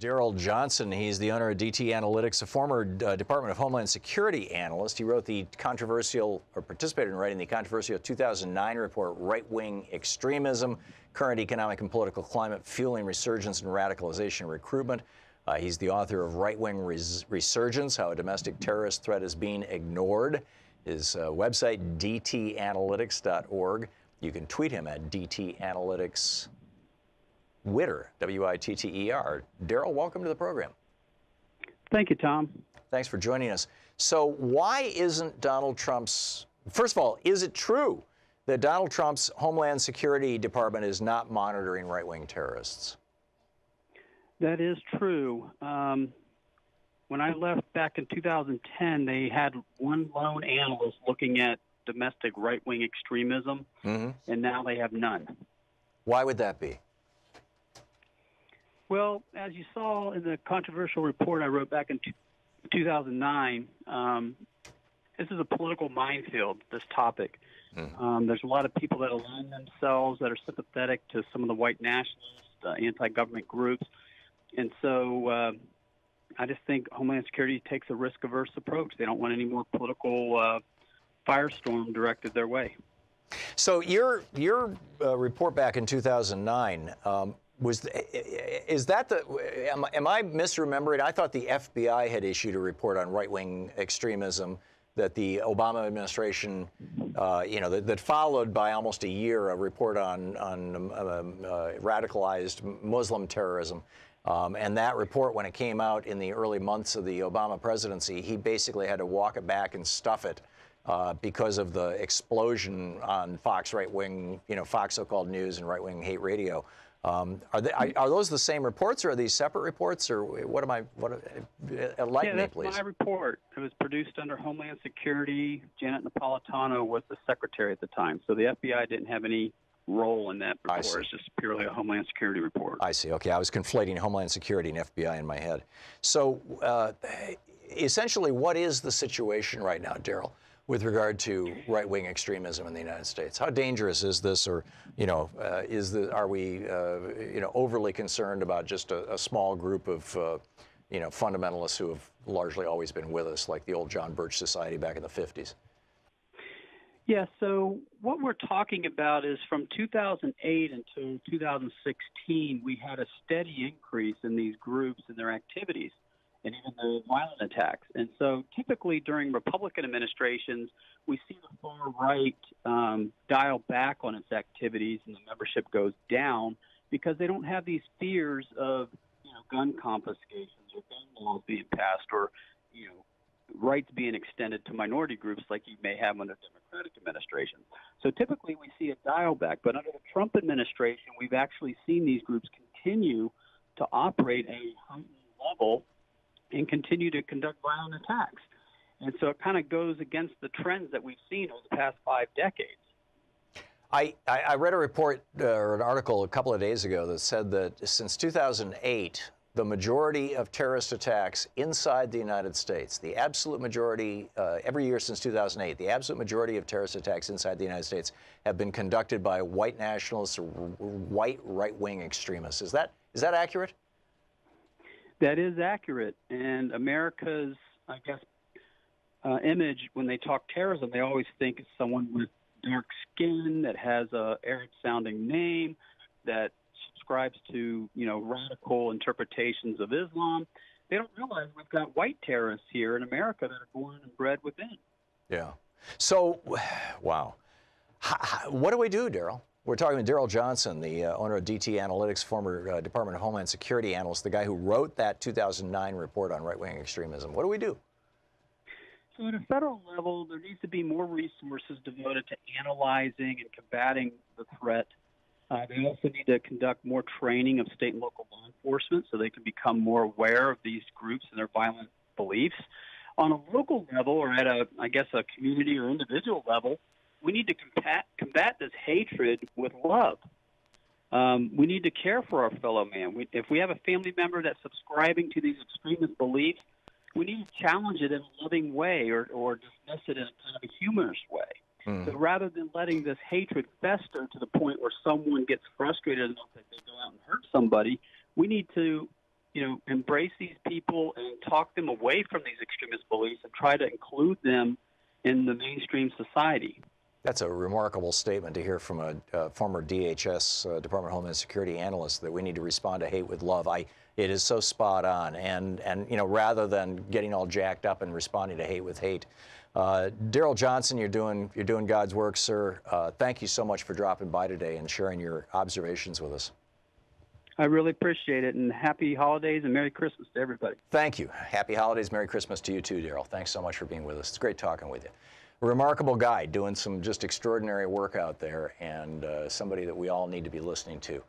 Daryl Johnson, he's the owner of DT Analytics, a former Department of Homeland Security analyst. He wrote the controversial, or participated in writing the controversial 2009 report, Right-Wing Extremism, Current Economic and Political Climate Fueling Resurgence and Radicalization and Recruitment. He's the author of Right-Wing Resurgence, How a Domestic Terrorist Threat is Being Ignored. His website, dtanalytics.org. You can tweet him at dtanalytics. Witter, W-I-T-T-E-R. Daryl, welcome to the program. Thank you, Tom. Thanks for joining us. So why isn't Donald Trump's, first of all, is it true that Donald Trump's Homeland Security Department is not monitoring right-wing terrorists? That is true. When I left back in 2010, they had one lone analyst looking at domestic right-wing extremism, and now they have none. Why would that be? Well, as you saw in the controversial report I wrote back in 2009, this is a political minefield, this topic. There's a lot of people that align themselves that are sympathetic to some of the white nationalist, anti-government groups. And so I just think Homeland Security takes a risk-averse approach. They don't want any more political firestorm directed their way. So your report back in 2009, is that the, am I misremembering? I thought the FBI had issued a report on right-wing extremism that the Obama administration, that followed by almost a year a report on radicalized Muslim terrorism. And that report, when it came out in the early months of the Obama presidency, he basically had to walk it back and stuff it because of the explosion on Fox right-wing, Fox so-called news and right-wing hate radio. Are those the same reports, or are these separate reports, or enlighten me, please? That's my report. It was produced under Homeland Security. Janet Napolitano was the secretary at the time, so the FBI didn't have any role in that report. It's just purely a Homeland Security report. I see. Okay, I was conflating Homeland Security and FBI in my head. So essentially, what is the situation right now, Daryl, with regard to right-wing extremism in the United States? How dangerous is this, or are we overly concerned about just a small group of fundamentalists who have largely always been with us, like the old John Birch Society back in the 50s? Yeah, so what we're talking about is from 2008 until 2016, we had a steady increase in these groups and their activities, and even the violent attacks. And so typically during Republican administrations, we see the far right dial back on its activities, and the membership goes down because they don't have these fears of gun confiscations or gun laws being passed, or rights being extended to minority groups like you may have under Democratic administration. So typically we see a dial back, but under the Trump administration, we've actually seen these groups continue to operate at a heightened level and continue to conduct violent attacks. And so it kind of goes against the trends that we've seen over the past 5 decades. I read a report or an article a couple of days ago that said that since 2008, the majority of terrorist attacks inside the United States, the absolute majority, every year since 2008, the absolute majority of terrorist attacks inside the United States have been conducted by white nationalists or white right-wing extremists. Is that accurate? That is accurate. And America's, image when they talk terrorism, they always think it's someone with dark skin that has a Arab-sounding name, that subscribes to, radical interpretations of Islam. They don't realize we've got white terrorists here in America that are born and bred within. Yeah. So, wow. What do we do, Daryl? We're talking with Daryl Johnson, the owner of DT Analytics, former Department of Homeland Security analyst, the guy who wrote that 2009 report on right-wing extremism. What do we do? So at a federal level, there needs to be more resources devoted to analyzing and combating the threat. They also need to conduct more training of state and local law enforcement so they can become more aware of these groups and their violent beliefs. On a local level, or at a community or individual level, we need to combat this hatred with love. We need to care for our fellow man. If we have a family member that's subscribing to these extremist beliefs, we need to challenge it in a loving way or dismiss it in a kind of a humorous way. So rather than letting this hatred fester to the point where someone gets frustrated enough that they go out and hurt somebody, we need to embrace these people and talk them away from these extremist beliefs and try to include them in the mainstream society. That's a remarkable statement to hear from a former DHS, Department of Homeland Security analyst, that we need to respond to hate with love. It is so spot on. And rather than getting all jacked up and responding to hate with hate, Daryl Johnson, you're doing God's work, sir. Thank you so much for dropping by today and sharing your observations with us. I really appreciate it, and happy holidays and Merry Christmas to everybody. Thank you. Happy holidays, Merry Christmas to you too, Daryl. Thanks so much for being with us. It's great talking with you. A remarkable guy doing some just extraordinary work out there, and somebody that we all need to be listening to.